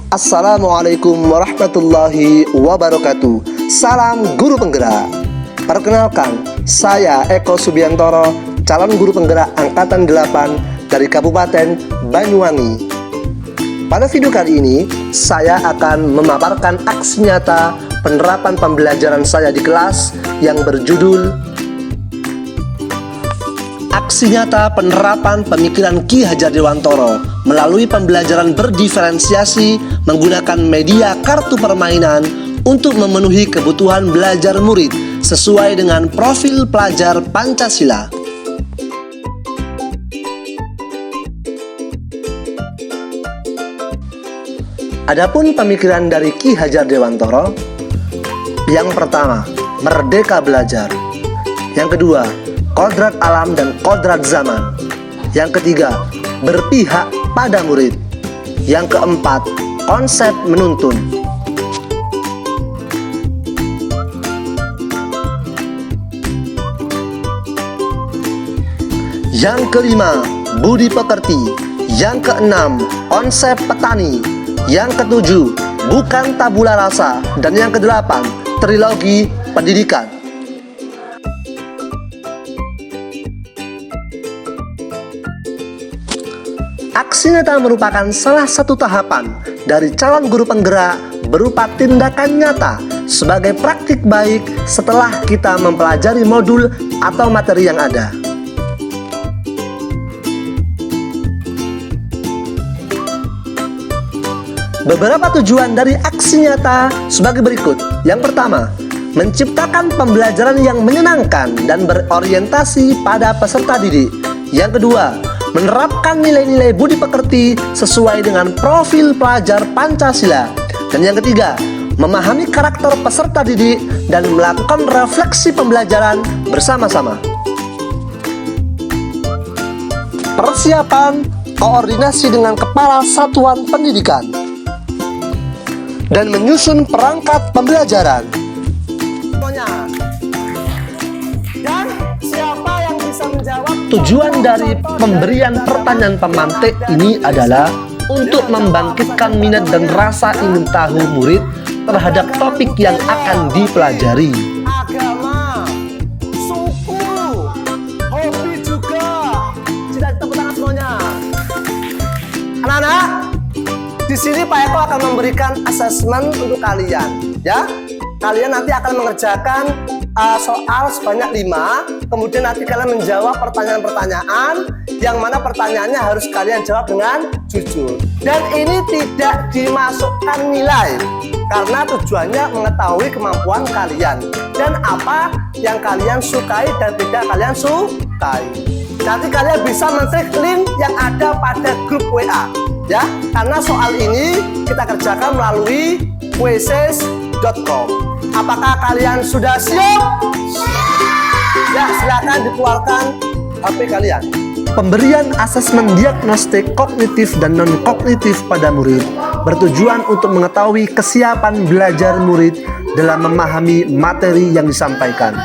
Assalamualaikum warahmatullahi wabarakatuh. Salam guru penggerak. Perkenalkan, saya Eko Subiantoro, calon guru penggerak angkatan 8 dari Kabupaten Banyuwangi. Pada video kali ini, saya akan memaparkan aksi nyata penerapan pembelajaran saya di kelas yang berjudul Aksi nyata penerapan pemikiran Ki Hajar Dewantoro melalui pembelajaran berdiferensiasi menggunakan media kartu permainan untuk memenuhi kebutuhan belajar murid sesuai dengan profil pelajar Pancasila. Adapun pemikiran dari Ki Hajar Dewantoro, yang pertama, merdeka belajar. Yang kedua, kodrat alam dan kodrat zaman. Yang ketiga, berpihak pada murid. Yang keempat, konsep menuntun. Yang kelima, budi pekerti. Yang keenam, konsep petani. Yang ketujuh, bukan tabula rasa. Dan yang kedelapan, trilogi pendidikan. Aksi nyata merupakan salah satu tahapan dari calon guru penggerak berupa tindakan nyata sebagai praktik baik setelah kita mempelajari modul atau materi yang ada. Beberapa tujuan dari aksi nyata sebagai berikut. Yang pertama, menciptakan pembelajaran yang menyenangkan dan berorientasi pada peserta didik. Yang kedua, menerapkan nilai-nilai budi pekerti sesuai dengan profil pelajar Pancasila. Dan yang ketiga, memahami karakter peserta didik dan melakukan refleksi pembelajaran bersama-sama. Persiapan koordinasi dengan kepala satuan pendidikan dan menyusun perangkat pembelajaran. Dan siapa yang bisa menjawab? Tujuan dari pemberian pertanyaan pemantik ini adalah untuk membangkitkan minat dan rasa ingin tahu murid terhadap topik yang akan dipelajari. Agama, suku, hobi juga. Tidak, tepuk tangan semuanya. Anak-anak, di sini Pak Eko akan memberikan asesmen untuk kalian, ya. Kalian nanti akan mengerjakan soal sebanyak 5. Kemudian nanti kalian menjawab pertanyaan-pertanyaan yang mana pertanyaannya harus kalian jawab dengan jujur. Dan ini tidak dimasukkan nilai karena tujuannya mengetahui kemampuan kalian dan apa yang kalian sukai dan tidak kalian sukai. Nanti kalian bisa men-tag link yang ada pada grup WA, ya. Karena soal ini kita kerjakan melalui wcs.com. Apakah kalian sudah siap? Ya, silakan dikeluarkan HP kalian. Pemberian asesmen diagnostik kognitif dan non-kognitif pada murid bertujuan untuk mengetahui kesiapan belajar murid dalam memahami materi yang disampaikan.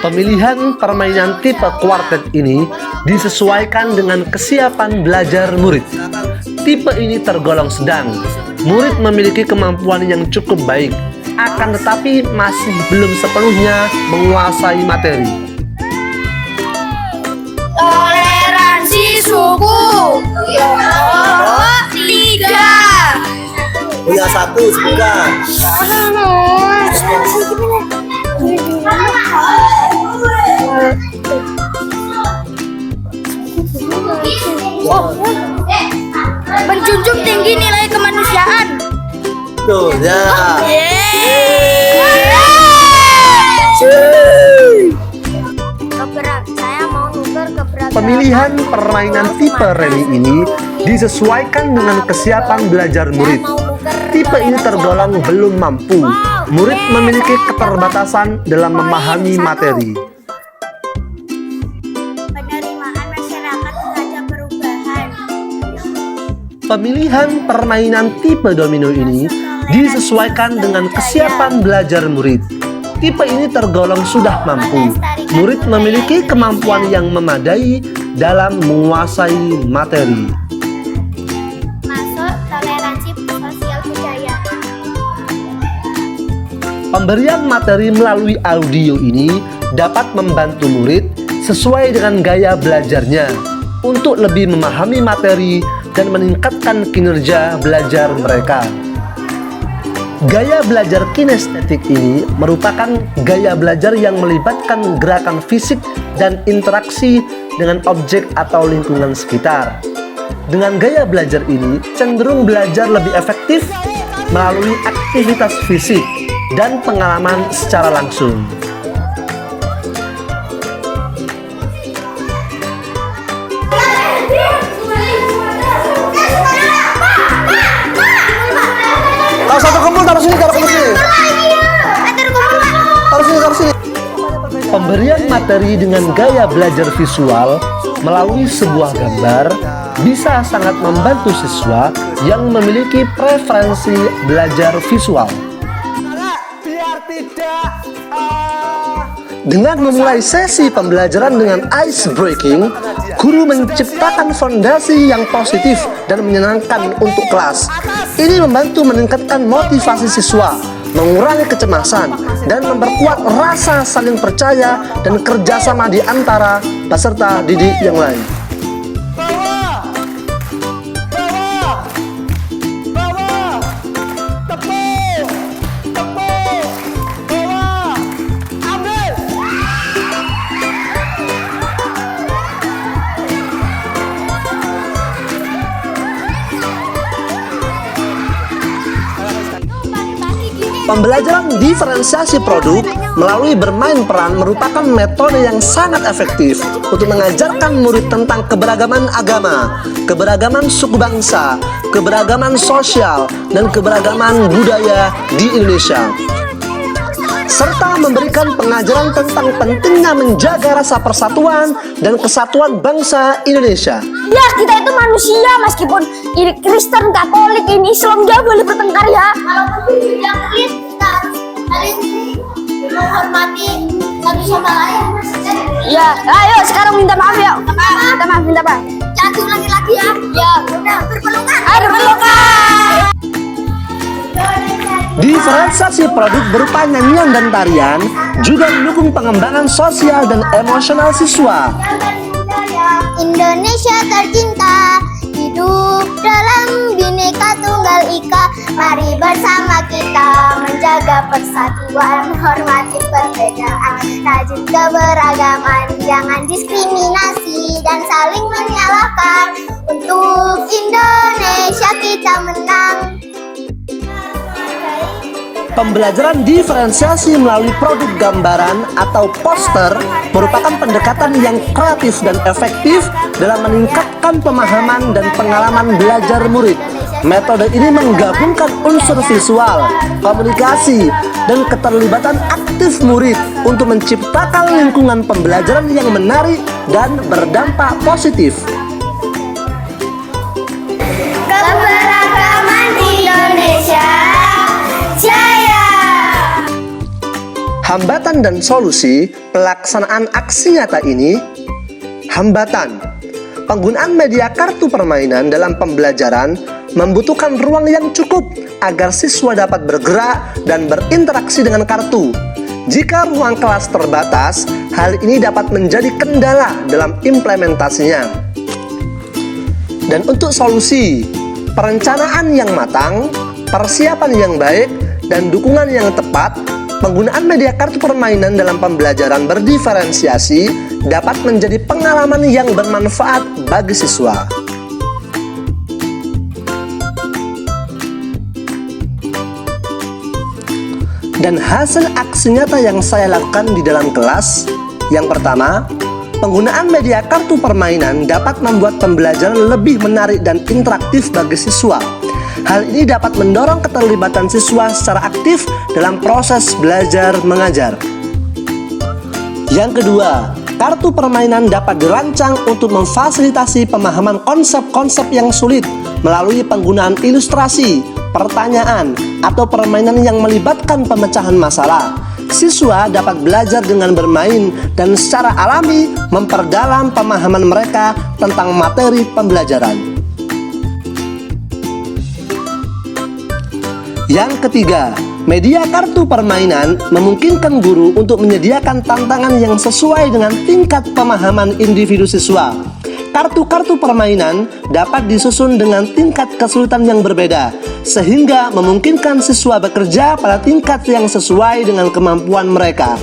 Pemilihan permainan tipe kuartet ini disesuaikan dengan kesiapan belajar murid. Tipe ini tergolong sedang. Murid memiliki kemampuan yang cukup baik, akan tetapi masih belum sepenuhnya menguasai materi. Toleransi suku. Tiga. Punya satu sebutan. Menjunjung tinggi nilai kemanusiaan. Tuh, ya. Saya mau nuker keberatan. Pemilihan permainan tipe rally ini disesuaikan dengan kesiapan belajar murid. Tipe ini tergolong belum mampu. Murid memiliki keterbatasan dalam memahami materi. Penerimaan masyarakat terhadap perubahan. Pemilihan permainan tipe domino ini disesuaikan dengan kesiapan belajar murid. Tipe ini tergolong sudah mampu. Murid memiliki kemampuan yang memadai dalam menguasai materi. Masuk toleransi sosial. Pemberian materi melalui audio ini dapat membantu murid sesuai dengan gaya belajarnya untuk lebih memahami materi dan meningkatkan kinerja belajar mereka. Gaya belajar kinestetik ini merupakan gaya belajar yang melibatkan gerakan fisik dan interaksi dengan objek atau lingkungan sekitar. Dengan gaya belajar ini cenderung belajar lebih efektif melalui aktivitas fisik dan pengalaman secara langsung. Kalau satu kumpul taruh sini, taruh sini. Taruh sini. Pemberian materi dengan gaya belajar visual melalui sebuah gambar bisa sangat membantu siswa yang memiliki preferensi belajar visual. Dengan memulai sesi pembelajaran dengan ice breaking, guru menciptakan fondasi yang positif dan menyenangkan untuk kelas. Ini membantu meningkatkan motivasi siswa, mengurangi kecemasan, dan memperkuat rasa saling percaya dan kerjasama di antara peserta didik yang lain. Pembelajaran diferensiasi produk melalui bermain peran merupakan metode yang sangat efektif untuk mengajarkan murid tentang keberagaman agama, keberagaman suku bangsa, keberagaman sosial, dan keberagaman budaya di Indonesia, serta memberikan pengajaran tentang pentingnya menjaga rasa persatuan dan kesatuan bangsa Indonesia. Ya, kita itu manusia, meskipun ini Kristen, Katolik, ini Islam, nggak boleh bertengkar ya. Walaupun beda kulit, kita harus saling menghormati satu sama lain. Ya, ayo sekarang minta maaf ya. Minta maaf. Jangan diulangi lagi ya. Ya, udah berpelukan. Ayo berpelukan. Diferensiasi produk berupa nyanyian dan tarian juga mendukung pengembangan sosial dan emosional siswa. Indonesia tercinta, hidup dalam Bhinneka Tunggal Ika. Mari bersama kita menjaga persatuan, hormati perbedaan, rajin keberagaman, jangan diskriminasi dan saling menyalahkan. Untuk Indonesia kita menang. Pembelajaran diferensiasi melalui produk gambaran atau poster merupakan pendekatan yang kreatif dan efektif dalam meningkatkan pemahaman dan pengalaman belajar murid. Metode ini menggabungkan unsur visual, komunikasi, dan keterlibatan aktif murid untuk menciptakan lingkungan pembelajaran yang menarik dan berdampak positif. Keberagaman Indonesia jaya. Hambatan dan solusi pelaksanaan aksi nyata ini. Hambatan: penggunaan media kartu permainan dalam pembelajaran membutuhkan ruang yang cukup agar siswa dapat bergerak dan berinteraksi dengan kartu. Jika ruang kelas terbatas, hal ini dapat menjadi kendala dalam implementasinya. Dan untuk solusi, perencanaan yang matang, persiapan yang baik, dan dukungan yang tepat. Penggunaan media kartu permainan dalam pembelajaran berdiferensiasi dapat menjadi pengalaman yang bermanfaat bagi siswa. Dan hasil aksi nyata yang saya lakukan di dalam kelas, yang pertama, penggunaan media kartu permainan dapat membuat pembelajaran lebih menarik dan interaktif bagi siswa. Hal ini dapat mendorong keterlibatan siswa secara aktif dalam proses belajar mengajar. Yang kedua, kartu permainan dapat dirancang untuk memfasilitasi pemahaman konsep-konsep yang sulit melalui penggunaan ilustrasi, pertanyaan, atau permainan yang melibatkan pemecahan masalah. Siswa dapat belajar dengan bermain dan secara alami memperdalam pemahaman mereka tentang materi pembelajaran. Yang ketiga, Media kartu permainan memungkinkan guru untuk menyediakan tantangan yang sesuai dengan tingkat pemahaman individu siswa. Kartu-kartu permainan dapat disusun dengan tingkat kesulitan yang berbeda, sehingga memungkinkan siswa bekerja pada tingkat yang sesuai dengan kemampuan mereka.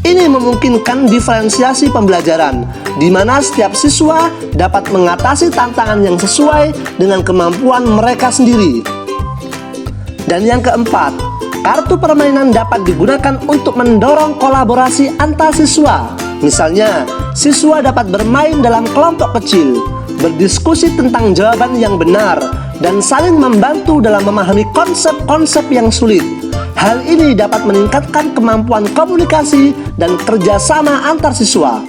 Ini memungkinkan diferensiasi pembelajaran, di mana setiap siswa dapat mengatasi tantangan yang sesuai dengan kemampuan mereka sendiri. Dan yang keempat, kartu permainan dapat digunakan untuk mendorong kolaborasi antar siswa. Misalnya, siswa dapat bermain dalam kelompok kecil, berdiskusi tentang jawaban yang benar, dan saling membantu dalam memahami konsep-konsep yang sulit. Hal ini dapat meningkatkan kemampuan komunikasi dan kerjasama antar siswa.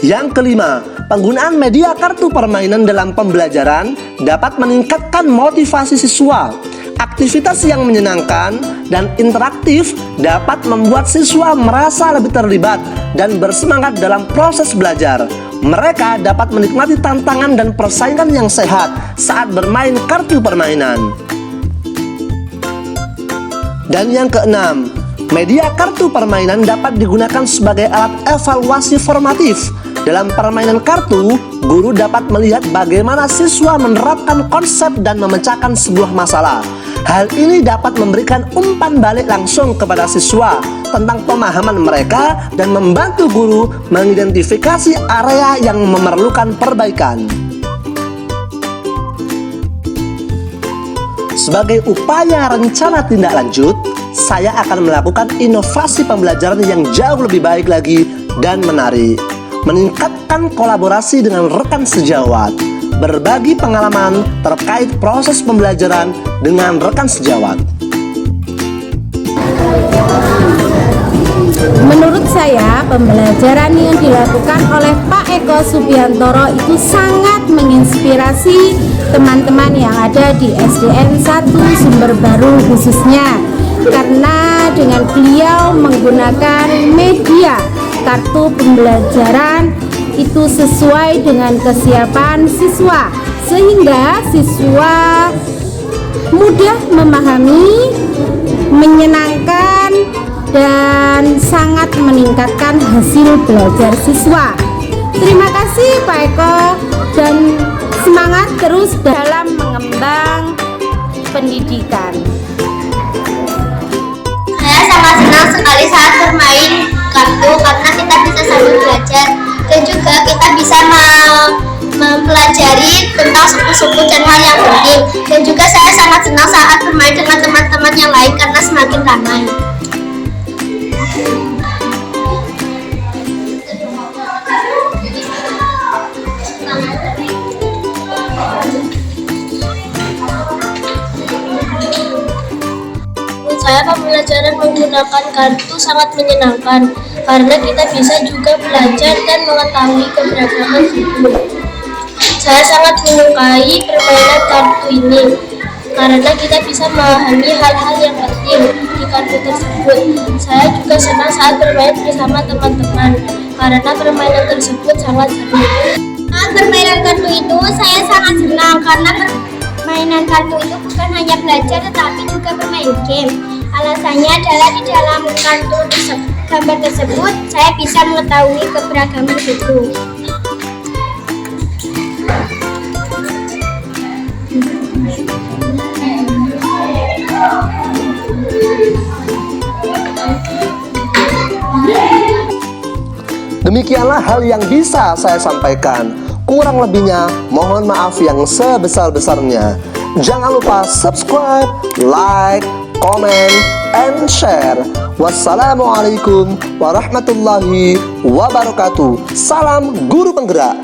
Yang kelima, penggunaan media kartu permainan dalam pembelajaran dapat meningkatkan motivasi siswa. Aktivitas yang menyenangkan dan interaktif dapat membuat siswa merasa lebih terlibat dan bersemangat dalam proses belajar. Mereka dapat menikmati tantangan dan persaingan yang sehat saat bermain kartu permainan. Dan yang keenam, media kartu permainan dapat digunakan sebagai alat evaluasi formatif. Dalam permainan kartu, guru dapat melihat bagaimana siswa menerapkan konsep dan memecahkan sebuah masalah. Hal ini dapat memberikan umpan balik langsung kepada siswa tentang pemahaman mereka dan membantu guru mengidentifikasi area yang memerlukan perbaikan. Sebagai upaya rencana tindak lanjut, saya akan melakukan inovasi pembelajaran yang jauh lebih baik lagi dan menarik. Meningkatkan kolaborasi dengan rekan sejawat, berbagi pengalaman terkait proses pembelajaran dengan rekan sejawat. Menurut saya, pembelajaran yang dilakukan oleh Pak Eko Subiantoro itu sangat menginspirasi teman-teman yang ada di SDN 1 Sumber Baru khususnya, karena dengan beliau menggunakan media kartu pembelajaran itu sesuai dengan kesiapan siswa, sehingga siswa mudah memahami, menyenangkan, dan sangat meningkatkan hasil belajar siswa. Terima kasih Pak Eko, dan semangat terus dalam mengembang pendidikan. Saya sangat senang sekali saat bermain kartu karena kita bisa sambil belajar dan juga kita bisa mempelajari tentang suku-suku dan hal yang penting. Dan juga saya sangat senang saat bermain dengan teman-teman yang lain karena semakin ramai. Saya pembelajaran menggunakan kartu sangat menyenangkan karena kita bisa juga belajar dan mengetahui keberagaman suku. Saya sangat menyukai permainan kartu ini karena kita bisa memahami hal-hal yang penting di kartu tersebut. Saya juga senang saat bermain bersama teman-teman karena permainan tersebut sangat seru. Saat permainan kartu itu saya sangat senang karena permainan kartu itu bukan hanya belajar tetapi juga bermain game. Alasannya adalah di dalam kartu gambar tersebut saya bisa mengetahui keberagaman suku. Demikianlah hal yang bisa saya sampaikan. Kurang lebihnya mohon maaf yang sebesar-besarnya. Jangan lupa subscribe, like, comment, and share. Wassalamualaikum warahmatullahi wabarakatuh. Salam guru penggerak.